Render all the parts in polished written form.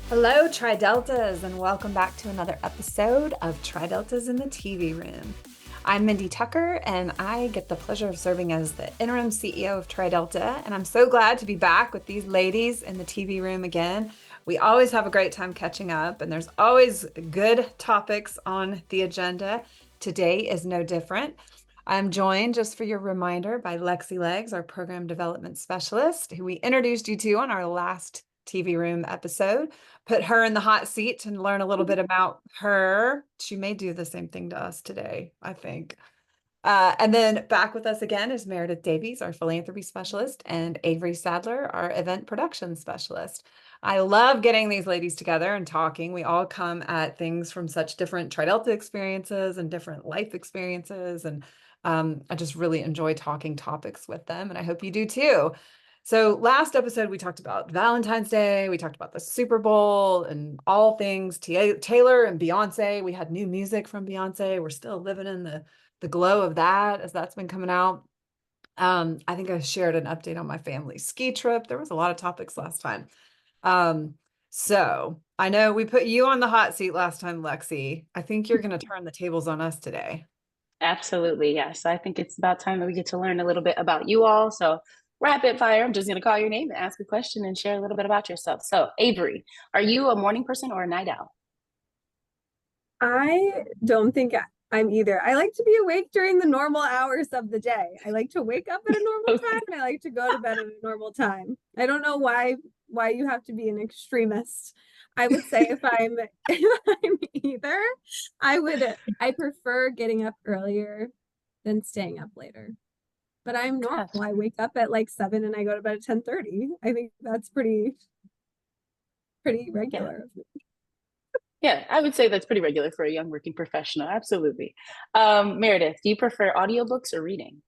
Hello, Tri-Deltas, and welcome back to another episode of Tri-Deltas in the TV Room. I'm Mindy Tucker, and I get the pleasure of serving as the interim CEO of Tri-Delta, and I'm so glad to be back with these ladies in the TV room again. We always have a great time catching up, and there's always good topics on the agenda. Today is no different. I'm joined, just for your reminder, by Lexi Legs, our program development specialist, who we introduced you to on our last TV room episode. Put her in the hot seat and learn a little bit about her. She may do the same thing to us today, I think. And then back with us again is Meredith Davies, our philanthropy specialist, and Avery Sadler, our event production specialist. I love getting these ladies together and talking. We all come at things from such different Tri-Delta experiences and different life experiences. And I just really enjoy talking topics with them, and I hope you do too. So last episode, we talked about Valentine's Day. We talked about the Super Bowl and all things Taylor and Beyonce. We had new music from Beyonce. We're still living in the glow of that as that's been coming out. I think I shared an update on my family ski trip. There was a lot of topics last time. So I know we put you on the hot seat last time, Lexi. I think you're going to turn the tables on us today. Absolutely, yes. I think it's about time that we get to learn a little bit about you all. So, rapid fire, I'm just going to call your name and ask a question and share a little bit about yourself. So, Avery, are you a morning person or a night owl? I don't think I'm either. I like to be awake during the normal hours of the day. I like to wake up at a normal time and I like to go to bed at a normal time. I don't know why you have to be an extremist. I would say if I'm if I'm either, I prefer getting up earlier than staying up later. But I'm normal. Gotcha. I wake up at like 7 and I go to bed at 10:30. I think that's pretty Yeah. regular. Yeah, I would say that's pretty regular for a young working professional. Absolutely. Meredith, do you prefer audiobooks or reading?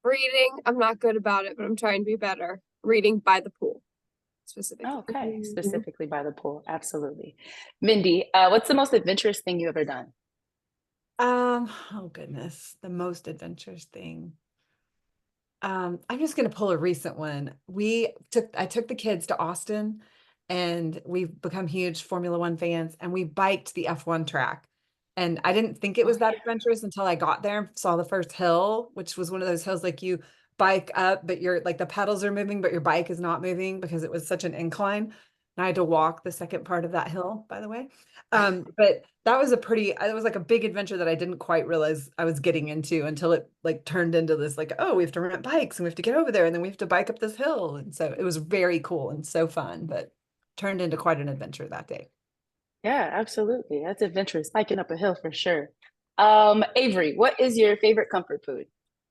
Reading, I'm not good about it, but I'm trying to be better. Reading by the pool, specifically. Okay, Mhm. specifically by the pool. Absolutely. Mindy, what's the most adventurous thing you've ever done? Oh goodness, the most adventurous thing. I'm just going to pull a recent one. I took the kids to Austin, and we've become huge Formula One fans, and we biked the F1 track. And I didn't think it Oh, was that yeah. adventurous until I got there and saw the first hill, which was one of those hills like you bike up, but you're like the pedals are moving, but your bike is not moving because it was such an incline. And I had to walk the second part of that hill, by the way. But that was it was like a big adventure that I didn't quite realize I was getting into until it like turned into this like, oh, we have to rent bikes and we have to get over there and then we have to bike up this hill. And so it was very cool and so fun, but turned into quite an adventure that day. Yeah, absolutely. That's adventurous, hiking up a hill for sure. Avery, what is your favorite comfort food?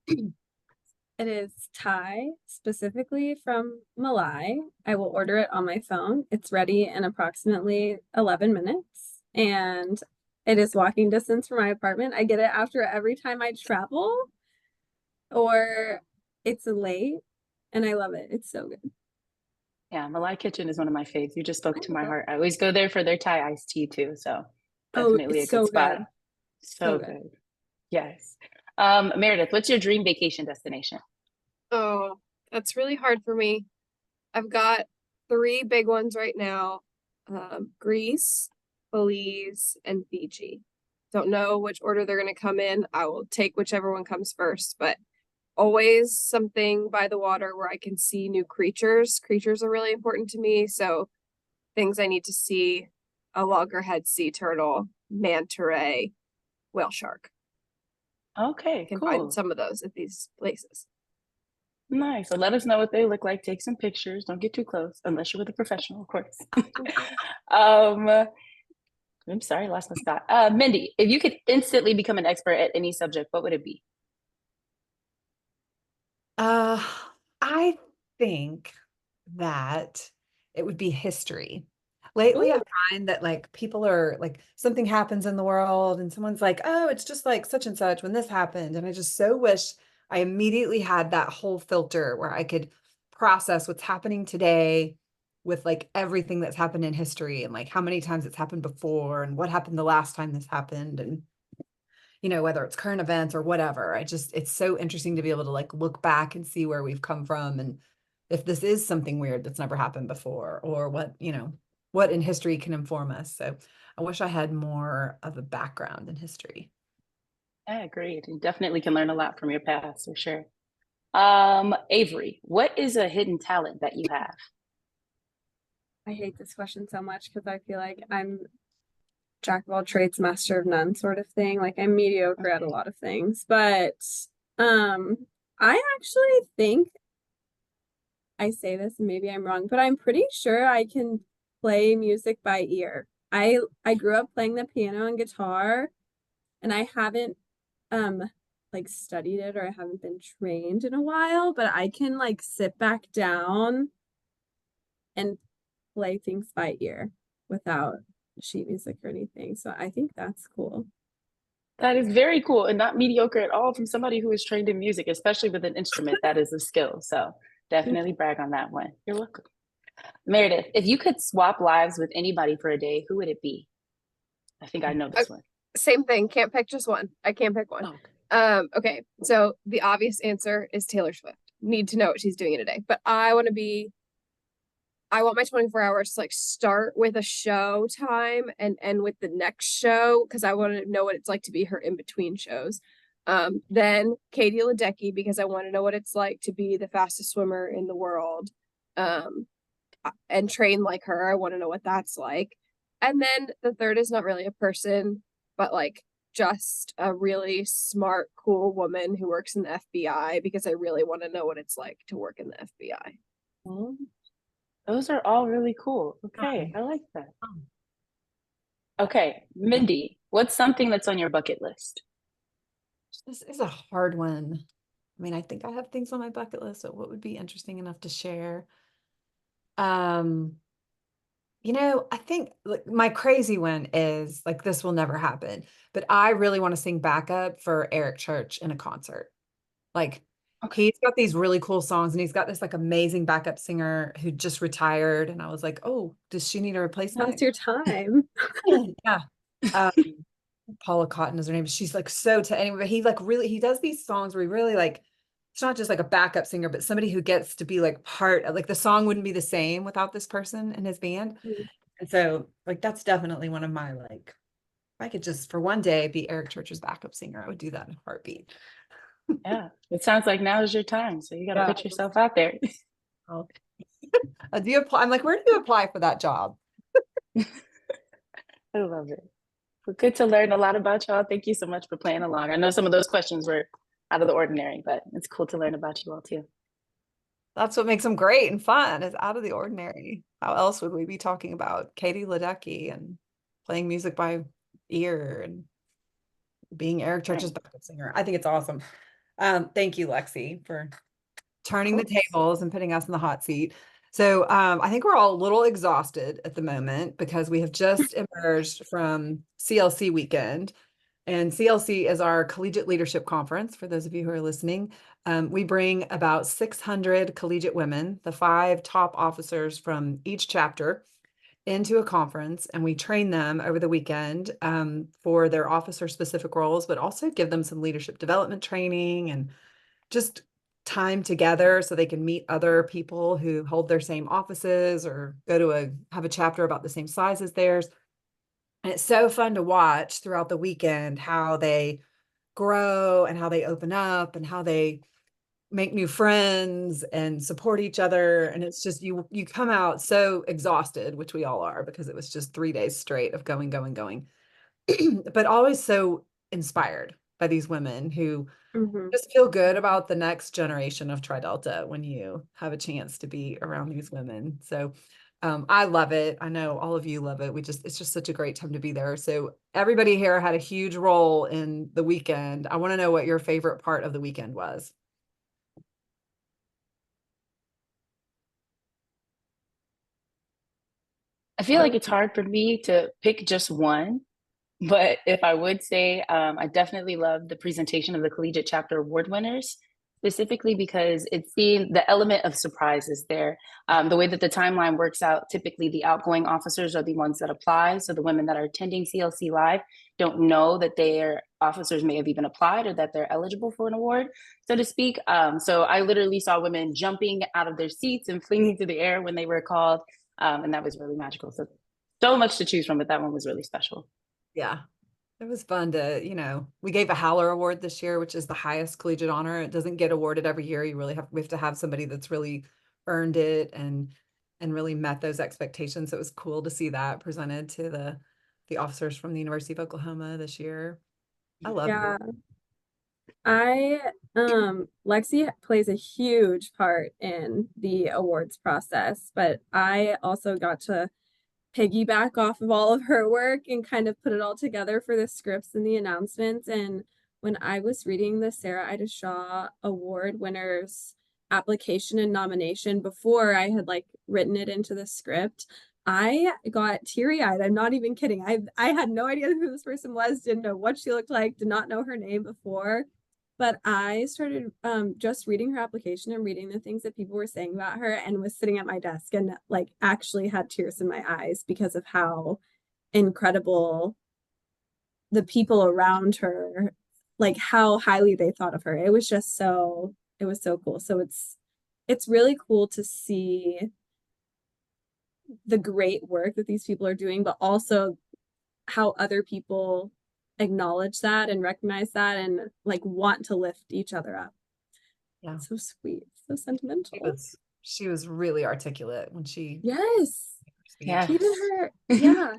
It is Thai, specifically from Malai. I will order it on my phone. It's ready in approximately 11 minutes, and it is walking distance from my apartment. I get it after every time I travel, or it's late, and I love it. It's so good. Yeah, Malai Kitchen is one of my faves. You just spoke to my Oh, heart. I always go there for their Thai iced tea too. So oh, definitely a it's good so spot. good. So So good. good. Yes. Meredith, what's your dream vacation destination? Oh, that's really hard for me. I've got three big ones right now. Greece, Belize, and Fiji. Don't know which order they're going to come in. I will take whichever one comes first, but always something by the water where I can see new creatures. Creatures are really important to me, so things I need to see: a loggerhead sea turtle, manta ray, whale shark. Okay, Can find cool. some of those at these places. Nice. So let us know what they look like. Take some pictures. Don't get too close, unless you're with a professional, of course. um, I'm sorry, lost my spot. Mindy, if you could instantly become an expert at any subject, what would it be? Uh, I think that it would be history. Lately, I Ooh, find that like people are like something happens in the world and someone's like, oh, it's just like such and such when this happened. And I just so wish I immediately had that whole filter where I could process what's happening today with like everything that's happened in history and like how many times it's happened before and what happened the last time this happened. And whether it's current events or whatever. It's so interesting to be able to like look back and see where we've come from and if this is something weird that's never happened before or what. what in history can inform us. So I wish I had more of a background in history. I agree. You definitely can learn a lot from your past for sure. Avery, what is a hidden talent that you have? I hate this question so much because I feel like I'm jack of all trades, master of none sort of thing. Like I'm mediocre at a lot of things, but um I actually think I say this and maybe I'm wrong, but I'm pretty sure I can play music by ear. I grew up playing the piano and guitar, and I haven't um like studied it, or I haven't been trained in a while, but I can like sit back down and play things by ear without sheet music or anything. So I think that's cool. That is very cool and not mediocre at all from somebody who is trained in music, especially with an instrument that is a skill. So definitely brag on that one. You're welcome. Meredith, if you could swap lives with anybody for a day, who would it be? I think I know this one. Same thing. Can't pick just one. I can't pick one. Okay. So the obvious answer is Taylor Swift. Need to know what she's doing in a day. But I want my 24 hours to like start with a show time and end with the next show, because I want to know what it's like to be her in between shows. Then Katie Ledecky, because I want to know what it's like to be the fastest swimmer in the world. And train like her. I want to know what that's like. And then the third is not really a person, but like just a really smart, cool woman who works in the FBI, because I really want to know what it's like to work in the FBI. Well, those are all really cool. Okay, I like that. Okay, Mindy, what's something that's on your bucket list? This is a hard one. I mean, I think I have things on my bucket list, so what would be interesting enough to share? I think like my crazy one is like this will never happen, but I really want to sing backup for Eric Church in a concert. Like he's got these really cool songs, and he's got this like amazing backup singer who just retired, and I was like, oh, does she need a replacement? Now's your time. Yeah. Paula Cotton is her name. She's like anyway, he does these songs where he really like, it's not just like a backup singer, but somebody who gets to be like part of, like the song wouldn't be the same without this person in his band. And so like, that's definitely one of my, like, if I could just for one day be Eric Church's backup singer, I would do that in a heartbeat. Yeah, it sounds like now is your time. So you got to put yourself out there. Do you apply? I'm like, where do you apply for that job? I love it. Well, good to learn a lot about y'all. Thank you so much for playing along. I know some of those questions were out of the ordinary, but it's cool to learn about you all too. That's what makes them great and fun, is out of the ordinary. How else would we be talking about Katie Ledecky and playing music by ear and being Eric Church's backup singer? I think it's awesome. Thank you, Lexi, for turning the tables and putting us in the hot seat. So I think we're all a little exhausted at the moment because we have just emerged from CLC weekend. And CLC is our Collegiate Leadership Conference, for those of you who are listening. We bring about 600 collegiate women, the 5 top officers from each chapter, into a conference, and we train them over the weekend for their officer-specific roles, but also give them some leadership development training and just time together so they can meet other people who hold their same offices or have a chapter about the same size as theirs. And it's so fun to watch throughout the weekend how they grow and how they open up and how they make new friends and support each other. And it's just, you come out so exhausted, which we all are, because it was just 3 days straight of going, but always so inspired by these women who just feel good about the next generation of Tri Delta when you have a chance to be around these women. So I love it. I know all of you love it. It's just such a great time to be there. So everybody here had a huge role in the weekend. I want to know what your favorite part of the weekend was. I feel like it's hard for me to pick just one, but if I would say, I definitely love the presentation of the collegiate chapter award winners, specifically because it's seeing the element of surprise is there. The way that the timeline works out, typically the outgoing officers are the ones that apply. So the women that are attending CLC Live don't know that their officers may have even applied or that they're eligible for an award, so to speak. So I literally saw women jumping out of their seats and flinging through the air when they were called. And that was really magical. So so much to choose from, but that one was really special. Yeah. It was fun to, we gave a Howler Award this year, which is the highest collegiate honor. It doesn't get awarded every year. We have to have somebody that's really earned it and really met those expectations. So it was cool to see that presented to the officers from the University of Oklahoma this year. I love Yeah. Lexi plays a huge part in the awards process, but I also got to piggyback off of all of her work and kind of put it all together for the scripts and the announcements. And when I was reading the Sarah Ida Shaw Award winners application and nomination before I had like written it into the script, I got teary-eyed. I'm not even kidding. I had no idea who this person was, didn't know what she looked like, did not know her name before. But I started just reading her application and reading the things that people were saying about her, and was sitting at my desk and like actually had tears in my eyes because of how incredible the people around her, like how highly they thought of her. It was so cool. So it's really cool to see the great work that these people are doing, but also how other people acknowledge that and recognize that and like want to lift each other up. Yeah. So sweet, so sentimental. She was really articulate when she Yes. Yeah. Even her, yeah.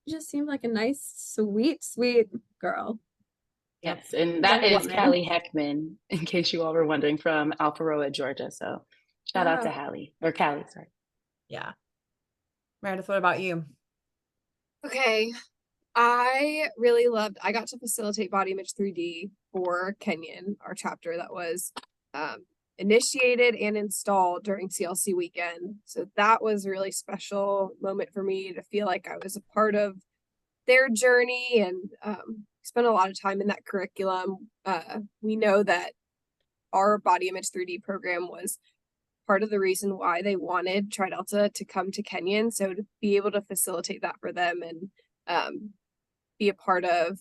Just seemed like a nice, sweet girl. Yes, and that is woman. Callie Heckman, in case you all were wondering, from Alpharetta, Georgia. So shout out to Callie, sorry. Yeah. Meredith, what about you? Okay. I got to facilitate Body Image 3D for Kenyon, our chapter that was initiated and installed during CLC weekend. So that was a really special moment for me to feel like I was a part of their journey and spent a lot of time in that curriculum. We know that our Body Image 3D program was part of the reason why they wanted TriDelta to come to Kenyon. So to be able to facilitate that for them and be a part of,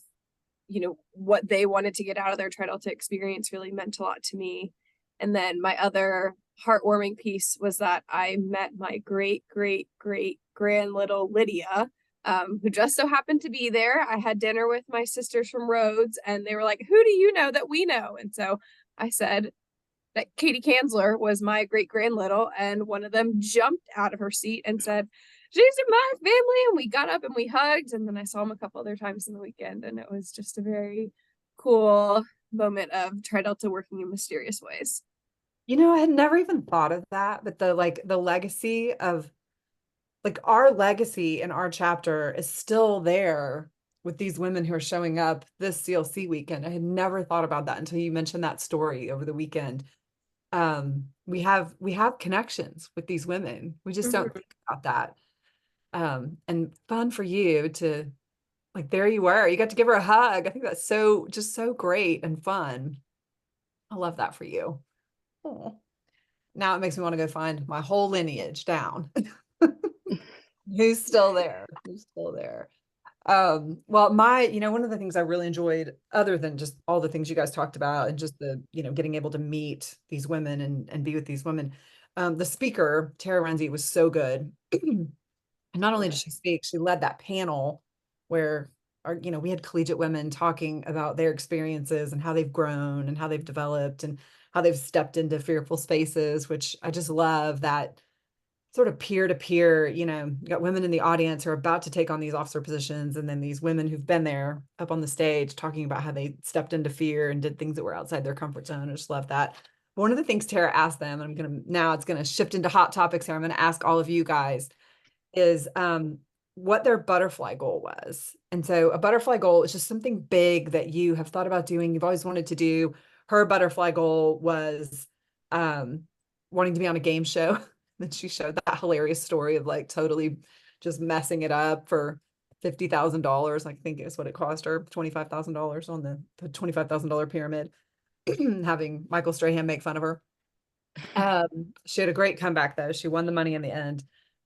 what they wanted to get out of their TriDelta experience really meant a lot to me. And then my other heartwarming piece was that I met my great grand little Lydia, who just so happened to be there. I had dinner with my sisters from Rhodes, and they were like, "Who do you know that we know?" And so I said that Katie Kanzler was my great grand little, and one of them jumped out of her seat and said, "She's in my family," and we got up and we hugged. And then I saw him a couple other times in the weekend, and it was just a very cool moment of TriDelta working in mysterious ways. I had never even thought of that, but the legacy of our legacy in our chapter is still there with these women who are showing up this CLC weekend. I had never thought about that until you mentioned that story over the weekend. We have connections with these women. We just don't think about that. And fun for you to there you were. You got to give her a hug. I think that's so great and fun. I love that for you. Oh. Now it makes me want to go find my whole lineage down. Who's still there? Well, one of the things I really enjoyed, other than just all the things you guys talked about and just the, getting able to meet these women and be with these women, the speaker, Tara Renzi, was so good. And not only did she speak, she led that panel where we had collegiate women talking about their experiences and how they've grown and how they've developed and how they've stepped into fearful spaces, which I just love that sort of peer-to-peer, you got women in the audience who are about to take on these officer positions, and then these women who've been there up on the stage talking about how they stepped into fear and did things that were outside their comfort zone. I just love that. One of the things Tara asked them, and now it's going to shift into hot topics here. I'm going to ask all of you guys is what their butterfly goal was. And so a butterfly goal is just something big that you have thought about doing. You've always wanted to do. Her butterfly goal was wanting to be on a game show. Then she showed that hilarious story of totally just messing it up for $50,000. I think is what it cost her, $25,000 on the $25,000 pyramid, having Michael Strahan make fun of her. She had a great comeback though. She won the money in the end.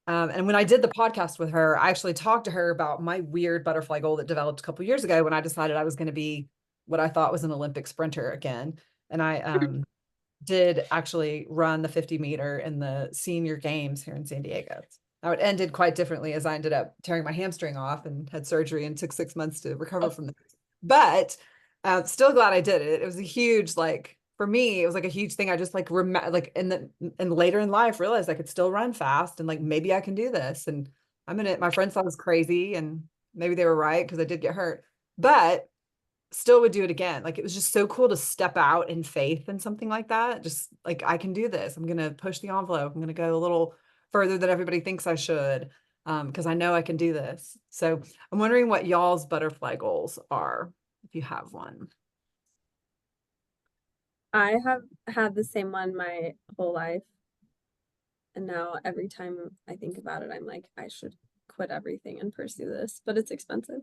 And when I did the podcast with her, I actually talked to her about my weird butterfly goal that developed a couple of years ago when I decided I was going to be what I thought was an Olympic sprinter again. And I did actually run the 50 meter in the senior games here in San Diego. Now it ended quite differently as I ended up tearing my hamstring off and had surgery and took 6 months to recover from that. But still glad I did it. It was a huge, like, for me, it was like a huge thing. I just like and later in life realized I could still run fast and like maybe I can do this. And my friends thought I was crazy and maybe they were right because I did get hurt, but still would do it again. Like it was just so cool to step out in faith and something like that. Just like, I can do this. I'm going to push the envelope. I'm going to go a little further than everybody thinks I should. Because I know I can do this. So I'm wondering what y'all's butterfly goals are, if you have one. I have had the same one my whole life. And now every time I think about it, I'm like, I should quit everything and pursue this, but it's expensive.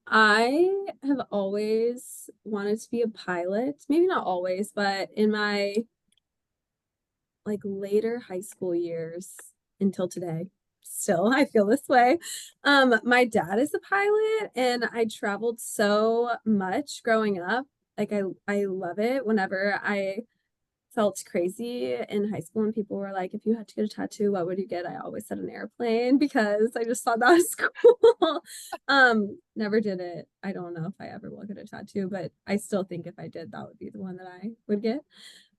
I have always wanted to be a pilot. Maybe not always, but in my like later high school years until today, still I feel this way. My dad is a pilot and I traveled so much growing up. Like I love it. Whenever I felt crazy in high school and people were like, if you had to get a tattoo, what would you get? I always said an airplane because I just thought that was cool. Never did it. I don't know if I ever will get a tattoo, but I still think if I did, that would be the one that I would get.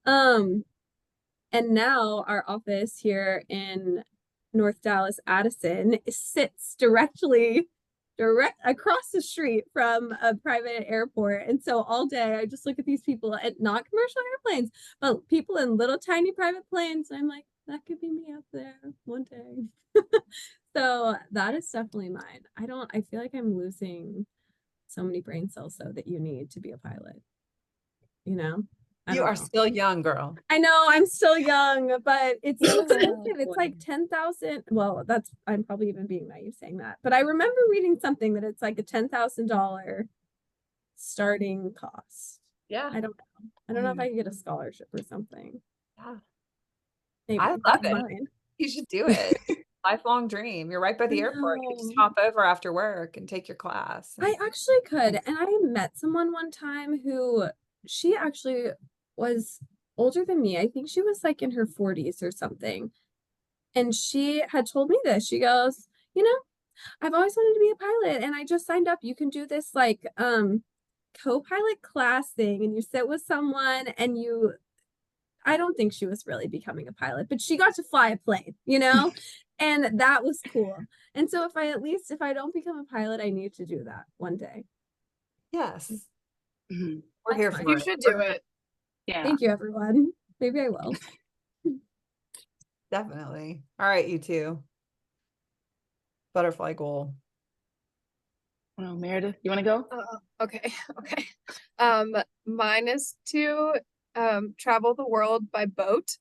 And now our office here in North Dallas, Addison, sits direct across the street from a private airport. And so all day I just look at these people, and not commercial airplanes, but people in little tiny private planes. And I'm like, that could be me up there one day. So that is definitely mine. I feel like I'm losing so many brain cells though that you need to be a pilot. You know? You are still young, girl. I know I'm still young, but it's expensive. It's like 10,000. Well, I'm probably even being naive saying that, but I remember reading something that it's like a $10,000 starting cost. Yeah. I don't know if I can get a scholarship or something. Yeah. Maybe. I love it. You should do it. Lifelong dream. You're right by the airport. You can just hop over after work and take your class. I actually could. And I met someone one time who she actually was older than me. I think she was like in her 40s or something. And she had told me this. She goes, I've always wanted to be a pilot and I just signed up. You can do this like co-pilot class thing and you sit with someone and I don't think she was really becoming a pilot, but she got to fly a plane, and that was cool. And so if I don't become a pilot, I need to do that one day. Yes. Mm-hmm. We're here for it. You should do it. Yeah. Thank you, everyone. Maybe I will. Definitely. All right, you two. Butterfly goal. Well, Meredith, you want to go? Okay. Mine is to travel the world by boat.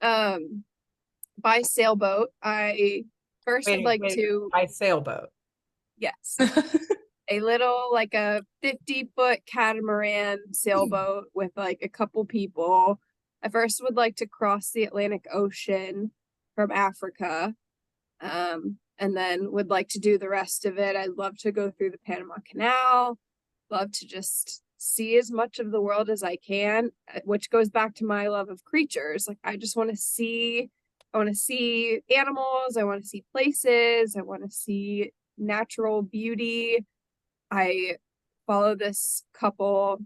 By sailboat. I first would like to by sailboat. Yes. A little like a 50-foot catamaran sailboat with like a couple people. I first would like to cross the Atlantic Ocean from Africa. And then would like to do the rest of it. I'd love to go through the Panama Canal. Love to just see as much of the world as I can, which goes back to my love of creatures. Like I want to see animals. I want to see places. I want to see natural beauty. I follow this couple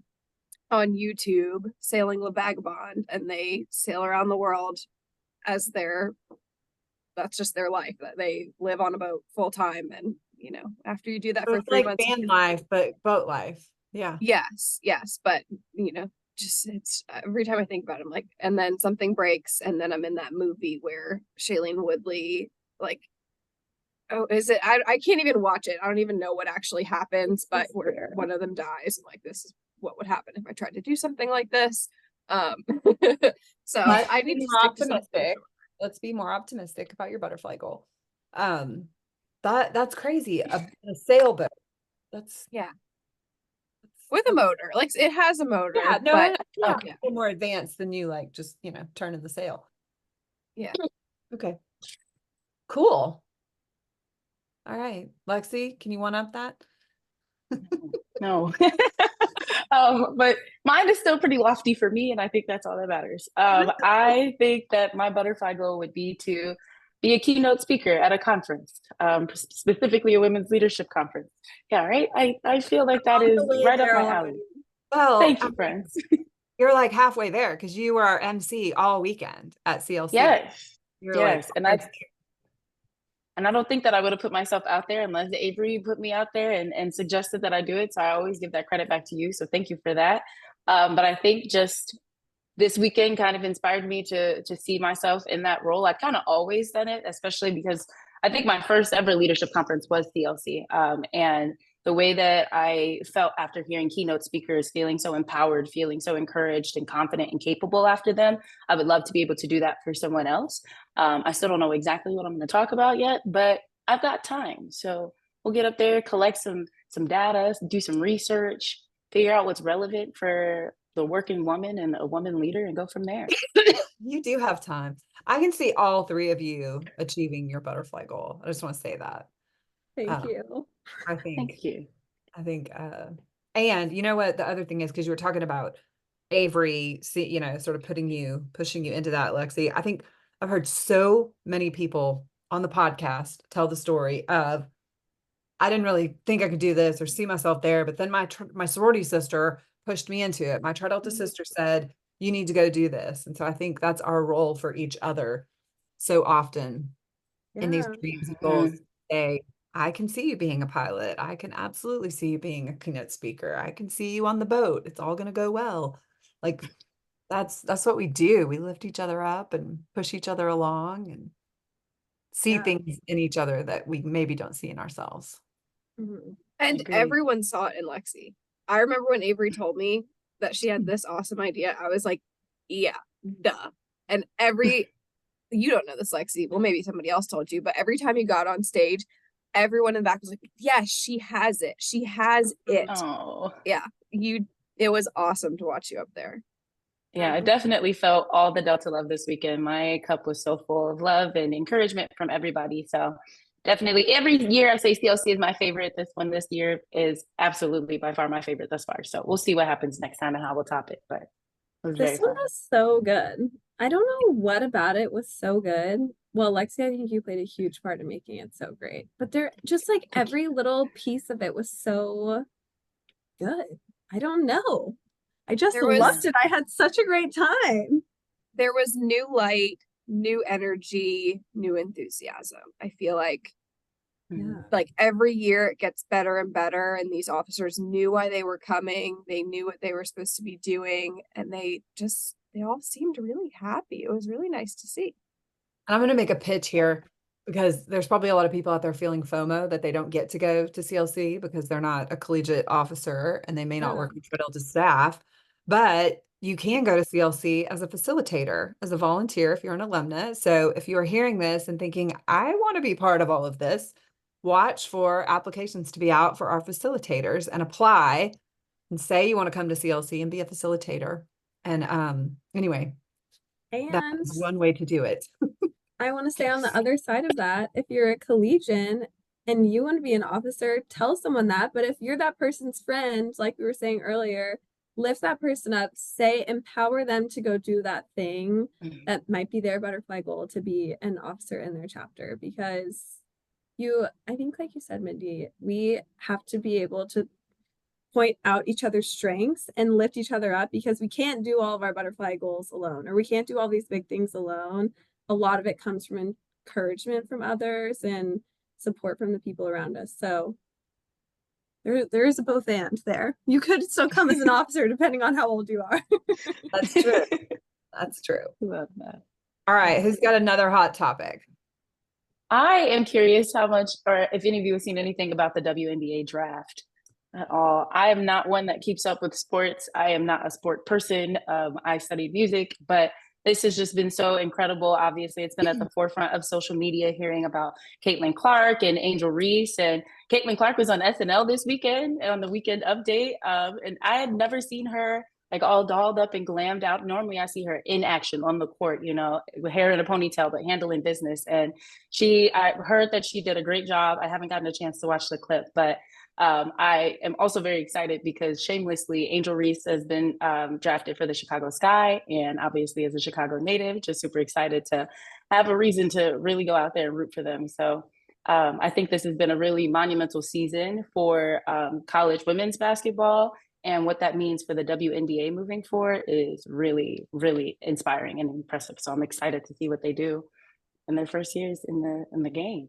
on YouTube, Sailing La Vagabond, and they sail around the world as that's just their life, that they live on a boat full time. And, after you do that for 3 months. Van life, but boat life. Yeah. Yes. But, just it's every time I think about it, I'm like, and then something breaks. And then I'm in that movie where Shailene Woodley, like, oh, is it? I can't even watch it. I don't even know what actually happens, but where one of them dies. I'm like, this is what would happen if I tried to do something like this. So I need to stick to something. Let's be more optimistic about your butterfly goal. That's crazy. A sailboat. That's with a motor. Like it has a motor. Yeah, no, but, okay. More advanced than you like just turning the sail. Yeah. Okay. Cool. All right, Lexi, can you one up that? No. But mine is still pretty lofty for me, and I think that's all that matters. I think that my butterfly goal would be to be a keynote speaker at a conference, specifically a women's leadership conference. Yeah, right. I feel like that On is the way right up there my already. alley. Well, Thank you, friends. you're like halfway there because you were our MC all weekend at CLC. Yes, You're yes, like, and I don't think that I would have put myself out there unless Avery put me out there and suggested that I do it. So I always give that credit back to you. So thank you for that. But I think just this weekend kind of inspired me to see myself in that role. I've kind of always done it, especially because I think my first ever leadership conference was CLC. And the way that I felt after hearing keynote speakers, feeling so empowered, feeling so encouraged and confident and capable after them, I would love to be able to do that for someone else. I still don't know exactly what I'm going to talk about yet, but I've got time. So we'll get up there, collect some data, do some research, figure out what's relevant for the working woman and a woman leader, and go from there. you do have time. I can see all three of you achieving your butterfly goal. I just want to say that. Thank you. I think, Thank you. and you know what the other thing is, because you were talking about Avery, you know, sort of pushing you into that, Lexi. I think I've heard so many people on the podcast tell the story of, I didn't really think I could do this or see myself there, but then my sorority sister pushed me into it. My Tri Delta sister said, you need to go do this. And so I think that's our role for each other so often in these Yeah. dreams and goals. Say, I can see you being a pilot. I can absolutely see you being a keynote speaker. I can see you on the boat. It's all going to go well. Like that's what we do. We lift each other up and push each other along and see Yeah. things in each other that we maybe don't see in ourselves. Mhm. And Agreed. everyone saw it in Lexi. I remember when Avery told me that she had this awesome idea, I was like, yeah, duh. And you don't know this, Lexi. Well, maybe somebody else told you, but every time you got on stage, everyone in the back was like, yeah, she has it. She has it. Oh, Yeah. It was awesome to watch you up there. yeah, I definitely felt all the Delta love this weekend. My cup was so full of love and encouragement from everybody. So definitely every year I say CLC is my favorite. This year is absolutely by far my favorite thus far. So we'll see what happens next time and how we'll top it. But it was very This one fun. was so good. I don't know what about it was so good. Well, Lexi, I think you played a huge part in making it so great. But there just like every little piece of it was so good. I don't know. I just There was- loved it. I had such a great time. There was new light, new energy, new enthusiasm. I feel like Yeah. like every year it gets better and better, and these officers knew why they were coming. They knew what they were supposed to be doing, and they all seemed really happy. It was really nice to see. I'm going to make a pitch here because there's probably a lot of people out there feeling FOMO that they don't get to go to CLC because they're not a collegiate officer and they may not work with Tri Delta staff, but you can go to CLC as a facilitator, as a volunteer if you're an alumna. So if you are hearing this and thinking, I want to be part of all of this, watch for applications to be out for our facilitators and apply and say you want to come to CLC and be a facilitator. And anyway, And that's one way to do it. I want to say on the other side of that, if you're a collegian and you want to be an officer, tell someone that. But if you're that person's friend, like we were saying earlier, lift that person up, empower them to go do that thing that might be their butterfly goal to be an officer in their chapter. Because I think, like you said, Mindy, we have to be able to point out each other's strengths and lift each other up because we can't do all of our butterfly goals alone, or we can't do all these big things alone. A lot of it comes from encouragement from others and support from the people around us. So there is a both and there. You could still come as an officer depending on how old you are. That's true. That's true. Love that. All right. Who's got another hot topic? I am curious how much, or if any of you have seen anything about the WNBA draft at all. I am not one that keeps up with sports. I am not a sport person. I studied music, but this has just been so incredible. Obviously, it's been at the forefront of social media, hearing about Caitlin Clark and Angel Reese. And Caitlin Clark was on SNL this weekend on the Weekend Update. And I had never seen her like all dolled up and glammed out. Normally I see her in action on the court, you know, with hair in a ponytail, but handling business. And I heard that she did a great job. I haven't gotten a chance to watch the clip, but I am also very excited because shamelessly, Angel Reese has been drafted for the Chicago Sky, and obviously as a Chicago native, just super excited to have a reason to really go out there and root for them. So I think this has been a really monumental season for college women's basketball. And what that means for the WNBA moving forward is really, really inspiring and impressive. So I'm excited to see what they do in their first years in the game.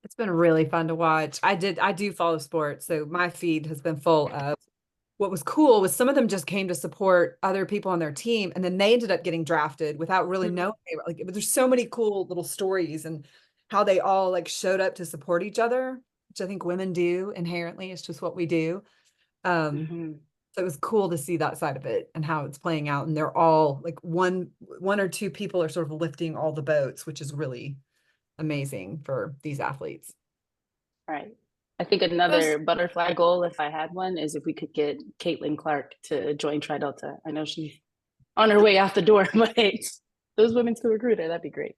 It's been really fun to watch. I do follow sports, so my feed has been full of what was cool was some of them just came to support other people on their team, and then they ended up getting drafted without really knowing they were, like, there's so many cool little stories and how they all like showed up to support each other, which I think women do inherently. It's just what we do. So it was cool to see that side of it and how it's playing out. And they're all like one or two people are sort of lifting all the boats, which is really amazing for these athletes. Right. I think another butterfly goal, if I had one, is if we could get Caitlin Clark to join Tri Delta. I know she's on her way out the door, but those women to recruit her, that'd be great.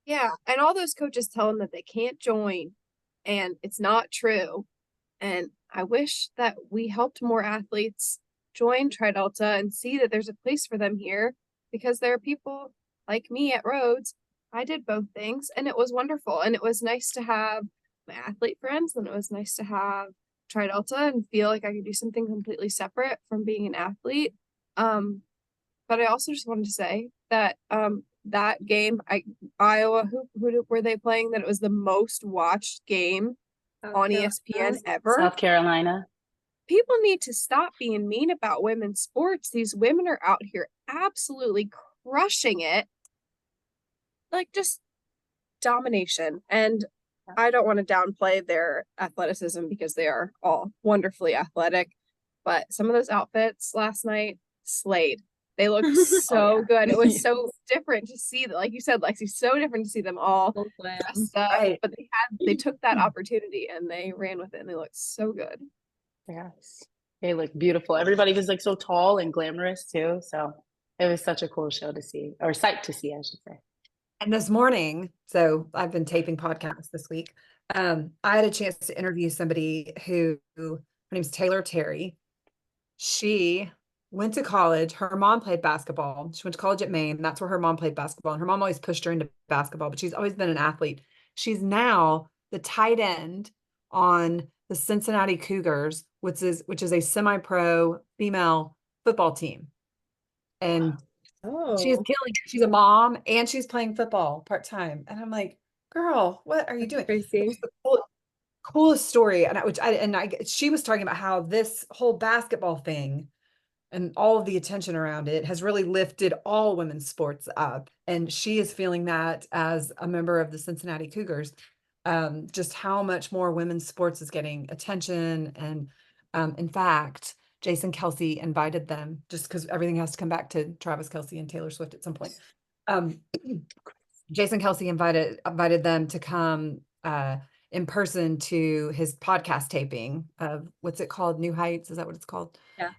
Yeah, and all those coaches tell them that they can't join, and it's not true. And I wish that we helped more athletes join Tri Delta and see that there's a place for them here, because there are people like me at Rhodes. I did both things, and it was wonderful. And it was nice to have my athlete friends, and it was nice to have Tri Delta and feel like I could do something completely separate from being an athlete. But I also just wanted to say that that game, Iowa, who were they playing? That it was the most watched game on ESPN ever. South Carolina. People need to stop being mean about women's sports. These women are out here absolutely crushing it. Like, just domination. And I don't want to downplay their athleticism because they are all wonderfully athletic. But some of those outfits last night slayed. They looked so good. It was so different to see that, like you said, Lexi, so different to see them all dressed up. Right. But they took that opportunity and they ran with it, and they looked so good. Yes. They look beautiful. Everybody was like so tall and glamorous too. So it was such a cool show to see, or sight to see, I should say. And this morning, so I've been taping podcasts this week. I had a chance to interview somebody her name's Taylor Terry. She went to college. Her mom played basketball. She went to college at Maine. That's where her mom played basketball. And her mom always pushed her into basketball, but she's always been an athlete. She's now the tight end on the Cincinnati Cougars, which is a semi-pro female football team. And she's killing it. She's a mom and she's playing football part-time. And I'm like, girl, what are you doing? Crazy. Coolest story. And she was talking about how this whole basketball thing and all of the attention around it has really lifted all women's sports up. And she is feeling that as a member of the Cincinnati Cougars, just how much more women's sports is getting attention. And in fact, Jason Kelsey invited them, just because everything has to come back to Travis Kelsey and Taylor Swift at some point. Jason Kelsey invited them to come in person to his podcast taping of, what's it called? New Heights. Is that what it's called? Yeah.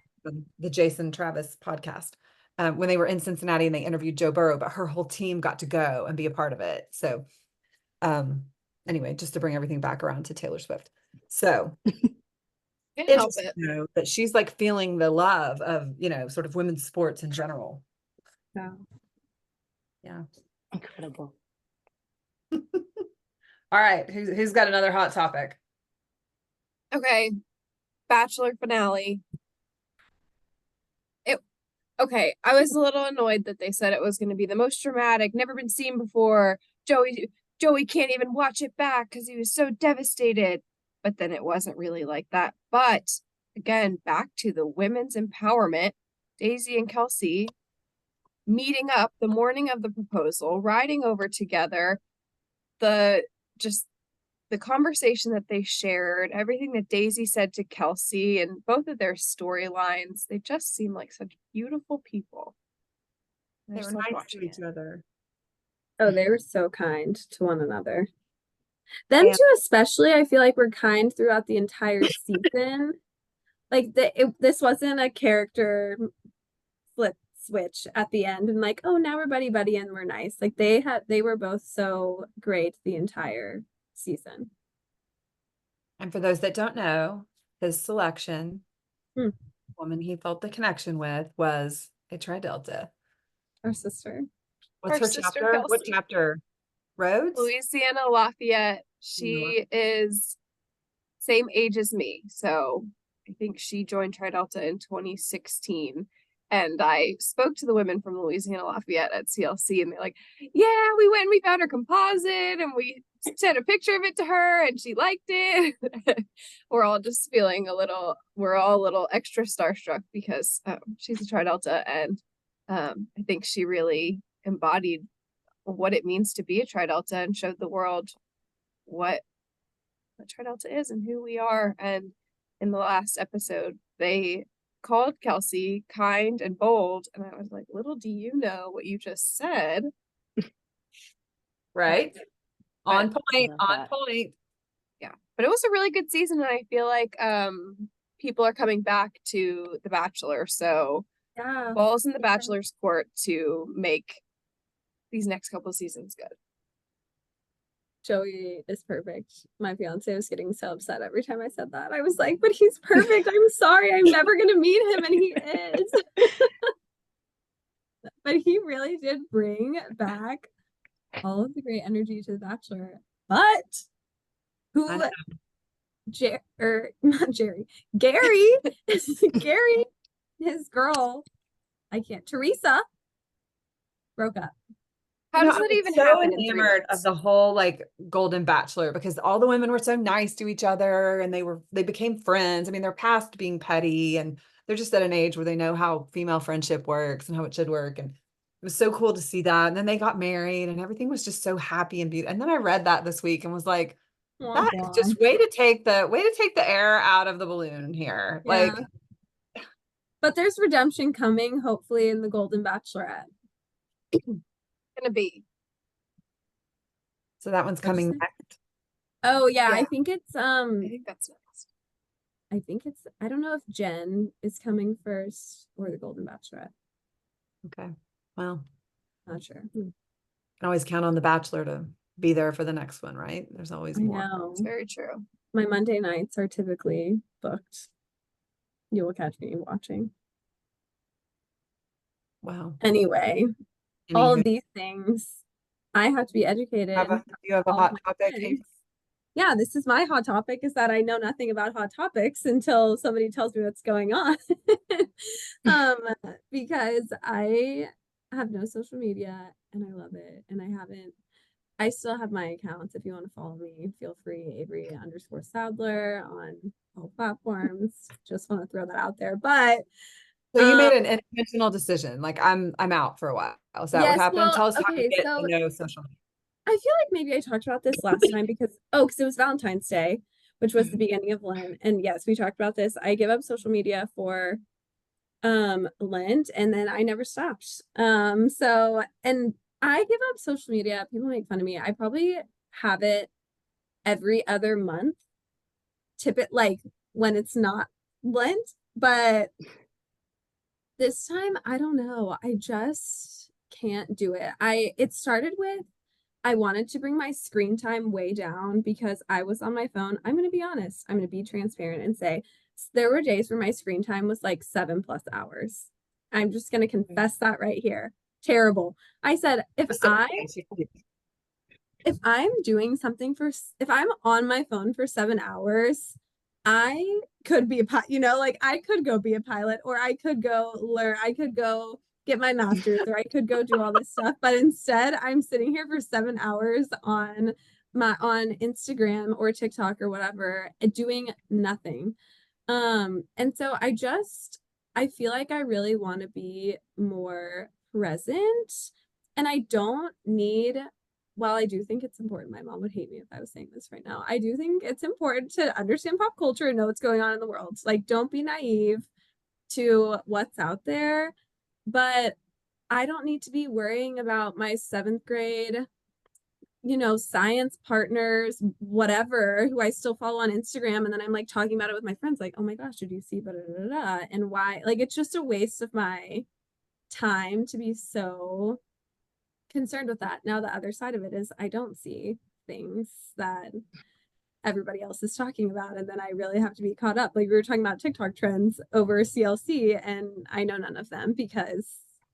The Jason Travis podcast, when they were in Cincinnati and they interviewed Joe Burrow, but her whole team got to go and be a part of it. So anyway, just to bring everything back around to Taylor Swift. So interesting to know that she's like feeling the love of, sort of women's sports in general. Yeah. Incredible. All right. Who's got another hot topic? Okay. Bachelor finale. Okay, I was a little annoyed that they said it was going to be the most dramatic, never been seen before. Joey can't even watch it back because he was so devastated. But then it wasn't really like that. But again, back to the women's empowerment, Daisy and Kelsey meeting up the morning of the proposal, riding over together, the conversation that they shared, everything that Daisy said to Kelsey, and both of their storylines, they just seem like such beautiful people. They were nice to each other. Oh, they were so kind to one another. Them two especially, I feel like were kind throughout the entire season. Like this wasn't a character flip switch at the end and like, oh, now we're buddy and we're nice. Like they were both so great the entire season. And for those that don't know, his selection, Hmm. woman he felt the connection with, was a Tri-Delta. Our sister. What's Our her sister chapter? What Kelsey. chapter? Rhodes? Louisiana Lafayette. She is same age as me. So I think she joined Tri Delta in 2016. And I spoke to the women from Louisiana Lafayette at CLC, and they're like, yeah, we went and we found her composite and we sent a picture of it to her and she liked it. We're all just feeling we're all a little extra starstruck because she's a Tri Delta, and I think she really embodied what it means to be a Tri Delta and showed the world what Tri Delta is and who we are. And in the last episode, they called Kelsey kind and bold, and I was like, little do you know what you just said. Right? On I point, love on that. point. Yeah, but it was a really good season, and I feel like people are coming back to The Bachelor, so Yeah. balls in the Bachelor's court to make these next couple of seasons good. Joey is perfect. My fiance was getting so upset every time I said that. I was like, but he's perfect. I'm sorry. I'm never going to meet him. And he is. But he really did bring back all of the great energy to The Bachelor. But who, I know. not Jerry, Gary, Gary, his girl, Teresa, broke up. How You know, does I that was even so happen in 3 enamored of months? the whole like Golden Bachelor because all the women were so nice to each other and they became friends. I mean, they're past being petty and they're just at an age where they know how female friendship works and how it should work. And it was so cool to see that. And then they got married and everything was just so happy and beautiful. And then I read that this week and was like, that is just way to take the air out of the balloon here. Yeah. Like, But there's redemption coming, hopefully, in the Golden Bachelorette. Gonna be. so that one's coming What'd you say? next. Oh yeah, Yeah. I think it's I think that's next. I don't know if Jen is coming first or the Golden Bachelorette. Okay. Well, Not sure. can always count on the Bachelor to be there for the next one, right? There's always I more. know. It's very true. My Monday nights are typically booked. You will catch me watching. Wow. Anyway, all Anywho, of these things, I have to be educated. do you have a all hot my topic? friends. Yeah, this is my hot topic, is that I know nothing about hot topics until somebody tells me what's going on. Because I have no social media and I love it. And I still have my accounts. If you want to follow me, feel free, Avery_Sadler on all platforms. Just want to throw that out there. But So you made an intentional decision. Like I'm out for a while. Is that what yes, happened? well, Tell us how you okay, get so to know social media. I feel like maybe I talked about this last time because it was Valentine's Day, which was the beginning of Lent. And yes, we talked about this. I give up social media for Lent, and then I never stopped. So, and I give up social media. People make fun of me. I probably have it every other month. Tip it like when it's not Lent, but this time I don't know. I just can't do it. It started with I wanted to bring my screen time way down because I was on my phone. I'm going to be honest. I'm going to be transparent and say there were days where my screen time was like 7+ hours. I'm just going to confess that right here. Terrible. I said, if I'm doing something if I'm on my phone for 7 hours, I could be like I could go be a pilot, or I could go learn, I could go get my master's, or I could go do all this stuff. But instead, I'm sitting here for 7 hours on Instagram or TikTok or whatever, doing nothing. And so I feel like I really want to be more present, and I don't need, while I do think it's important, my mom would hate me if I was saying this right now. I do think it's important to understand pop culture and know what's going on in the world. Like, don't be naive to what's out there. But I don't need to be worrying about my 7th grade, science partners, whatever, who I still follow on Instagram. And then I'm like talking about it with my friends, like, oh my gosh, did you see, blah, blah, blah, blah, and why? Like, it's just a waste of my time to be so concerned with that. Now, the other side of it is I don't see things that everybody else is talking about, and then I really have to be caught up. Like we were talking about TikTok trends over CLC, and I know none of them because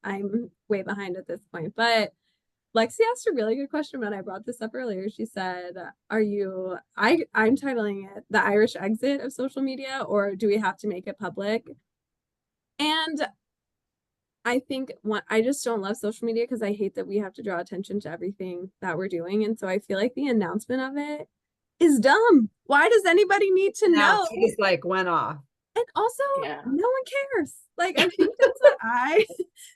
I'm way behind at this point. But Lexi asked a really good question when I brought this up earlier. She said, I'm titling it The Irish Exit of Social Media, or do we have to make it public? And I think I just don't love social media because I hate that we have to draw attention to everything that we're doing. And so I feel like the announcement of it is dumb. Why does anybody need to know? She just like went off. And also, Yeah. no one cares. Like, I think that's what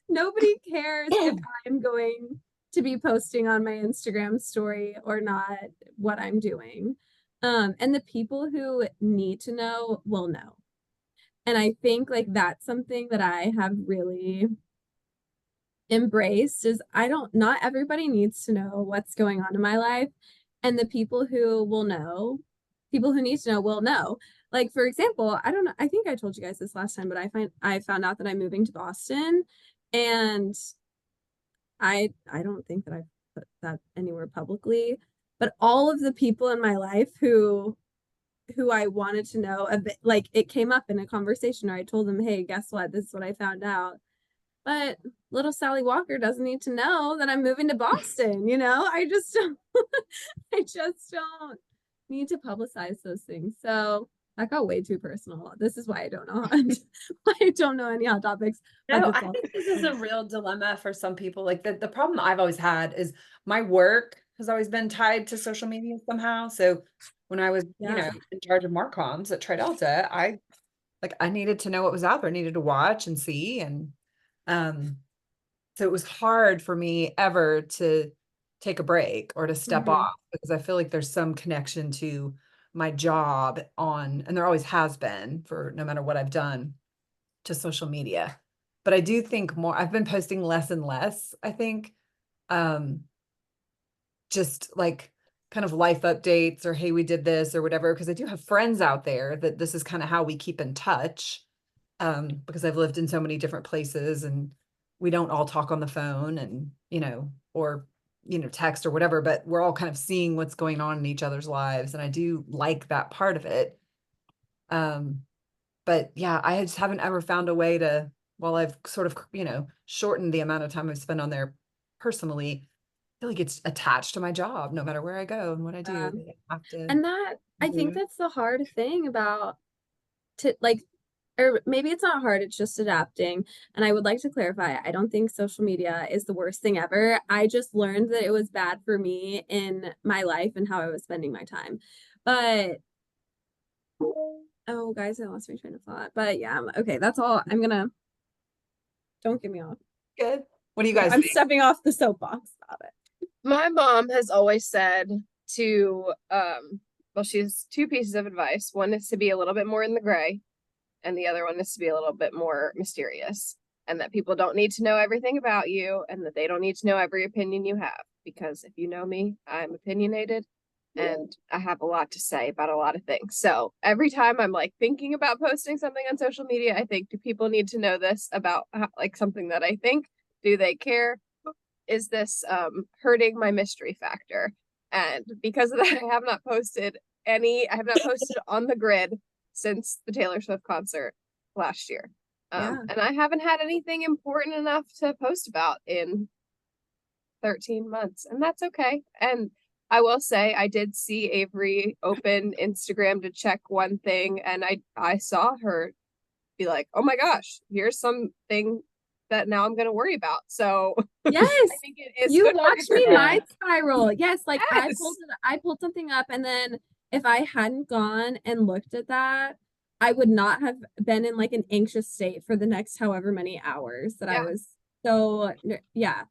nobody cares if I'm going to be posting on my Instagram story or not, what I'm doing. And the people who need to know will know. And I think like that's something that I have really embraced is not everybody needs to know what's going on in my life. And the people who need to know will know. Like, for example, I don't know, I think I told you guys this last time, but I found out that I'm moving to Boston, and I don't think that I've put that anywhere publicly, but all of the people in my life who I wanted to know, like it came up in a conversation, or I told them, hey, guess what? This is what I found out. But little Sally Walker doesn't need to know that I'm moving to Boston, I just don't need to publicize those things. So that got way too personal. This is why I don't know. I don't know any hot topics. No, I think this is a real dilemma for some people. Like the problem I've always had is my work has always been tied to social media somehow. So when I was, in charge of Marcoms at TriDelta, I needed to know what was out there. I needed to watch and see. And so it was hard for me ever to take a break or to step off, because I feel like there's some connection to my job and there always has been for no matter what I've done to social media. But I do think I've been posting less and less, I think, just like kind of life updates or, hey, we did this or whatever, because I do have friends out there that this is kind of how we keep in touch, because I've lived in so many different places and we don't all talk on the phone and, or text or whatever, but we're all kind of seeing what's going on in each other's lives. And I do like that part of it. But yeah, I just haven't ever found a way to, while I've sort of, shortened the amount of time I've spent on there personally, I feel like it's attached to my job, no matter where I go and what I do. I have to. And I think that's the hard thing about or maybe it's not hard, it's just adapting. And I would like to clarify, I don't think social media is the worst thing ever. I just learned that it was bad for me in my life and how I was spending my time. But, oh, guys, I lost my train of thought. But yeah, okay, that's all. Don't get me off. Good. What do you guys I'm think? stepping off the soapbox about it. My mom has always said to, well, she has two pieces of advice. One is to be a little bit more in the gray, and the other one is to be a little bit more mysterious, and that people don't need to know everything about you, and that they don't need to know every opinion you have. Because if you know me, I'm opinionated and I have a lot to say about a lot of things. So every time I'm like thinking about posting something on social media, I think, do people need to know this about something that I think? Do they care? Is this hurting my mystery factor? And because of that, I have not posted on the grid since the Taylor Swift concert last year. And I haven't had anything important enough to post about in 13 months, and that's okay. And I will say I did see Avery open Instagram to check one thing, and I saw her be like, oh my gosh, here's something that now I'm going to worry about. So yes, I think it is. You watched me mind spiral. Yes, like yes. I pulled something up, and then if I hadn't gone and looked at that, I would not have been in like an anxious state for the next however many hours that I was. So yeah.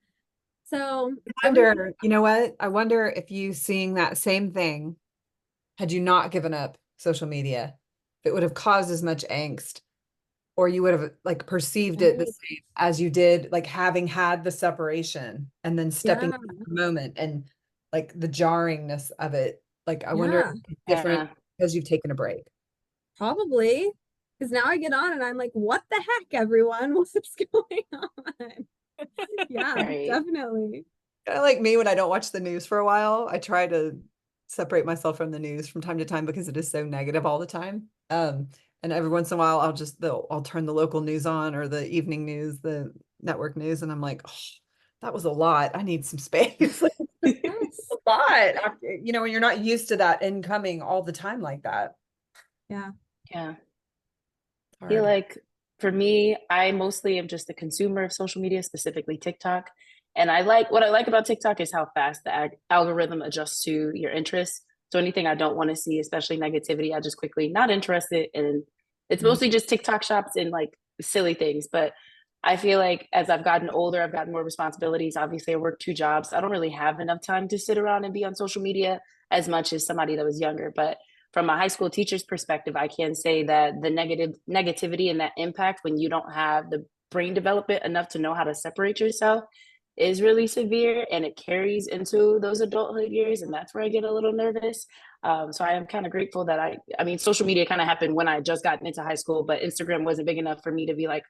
So I wonder, you know what? I wonder if you seeing that same thing, had you not given up social media, if it would have caused as much angst, or you would have like perceived it the same as you did, like having had the separation and then stepping into the moment and like the jarringness of it. Like, I wonder if it's different because you've taken a break. Probably, because now I get on and I'm like, what the heck, everyone? What's going on? Yeah, definitely. Kind of like me when I don't watch the news for a while. I try to separate myself from the news from time to time because it is so negative all the time. And every once in a while, I'll turn the local news on or the evening news, the network news, and I'm like, oh, that was a lot. I need some space. It's a lot, when you're not used to that incoming all the time like that. Yeah. Yeah. I Hard. feel like for me, I mostly am just a consumer of social media, specifically TikTok. And what I like about TikTok is how fast the algorithm adjusts to your interests. So anything I don't want to see, especially negativity, I just quickly not interested. And it's mostly just TikTok shops and like silly things. But I feel like as I've gotten older, I've gotten more responsibilities. Obviously, I work 2 jobs. I don't really have enough time to sit around and be on social media as much as somebody that was younger. But from a high school teacher's perspective, I can say that the negativity and that impact when you don't have the brain development enough to know how to separate yourself is really severe, and it carries into those adulthood years, and that's where I get a little nervous. So I am kind of grateful that I mean, social media kind of happened when I just got into high school, but Instagram wasn't big enough for me to be like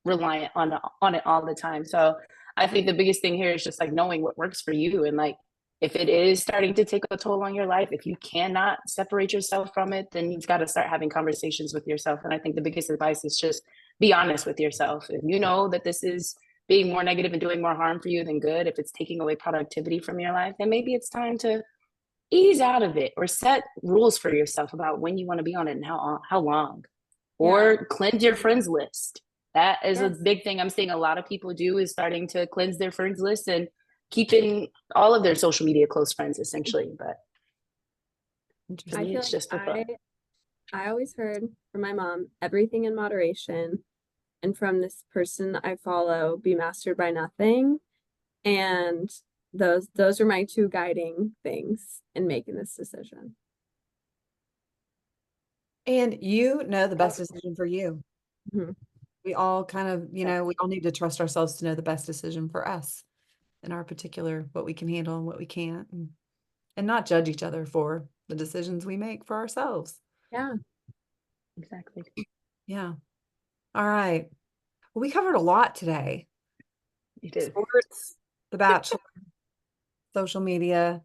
reliant on it all the time. So I think the biggest thing here is just like knowing what works for you, and like if it is starting to take a toll on your life, if you cannot separate yourself from it, then you've got to start having conversations with yourself. And I think the biggest advice is just be honest with yourself. If you know that this is being more negative and doing more harm for you than good, if it's taking away productivity from your life, then maybe it's time to ease out of it or set rules for yourself about when you want to be on it and how long, or cleanse your friends list. That is a big thing I'm seeing a lot of people do, is starting to cleanse their friends list and keeping all of their social media close friends essentially. But I feel it's just for fun. I always heard from my mom, everything in moderation. And from this person I follow, be mastered by nothing. And those are my 2 guiding things in making this decision. And you know the best decision for you. Mm-hmm. We all kind of, we all need to trust ourselves to know the best decision for us in our particular, what we can handle and what we can't, and not judge each other for the decisions we make for ourselves. Yeah, exactly. Yeah. All right. Well, we covered a lot today. You did. Sports, The Bachelor, social media,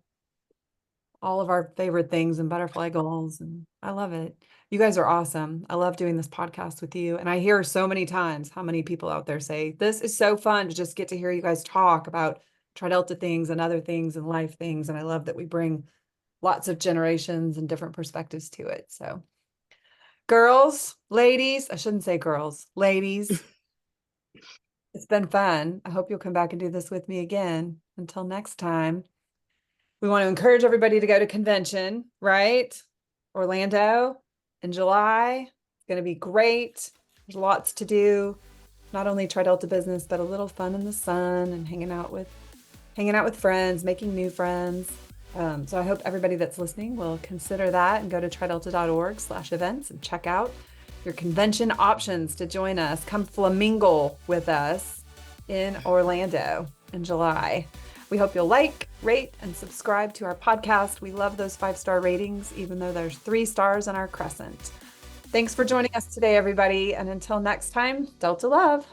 all of our favorite things, and butterfly goals. And I love it. You guys are awesome. I love doing this podcast with you. And I hear so many times how many people out there say, this is so fun to just get to hear you guys talk about Tri-Delta things and other things and life things. And I love that we bring lots of generations and different perspectives to it. So girls, ladies, I shouldn't say girls, ladies, it's been fun. I hope you'll come back and do this with me again. Until next time, we want to encourage everybody to go to convention, right? Orlando in July. It's going to be great. There's lots to do. Not only Tri-Delta business, but a little fun in the sun and hanging out with friends, making new friends. So I hope everybody that's listening will consider that and go to tridelta.org/events and check out your convention options to join us. Come flamingle with us in Orlando in July. We hope you'll like, rate, and subscribe to our podcast. We love those 5-star ratings, even though there's 3 stars on our crescent. Thanks for joining us today, everybody. And until next time, Delta love.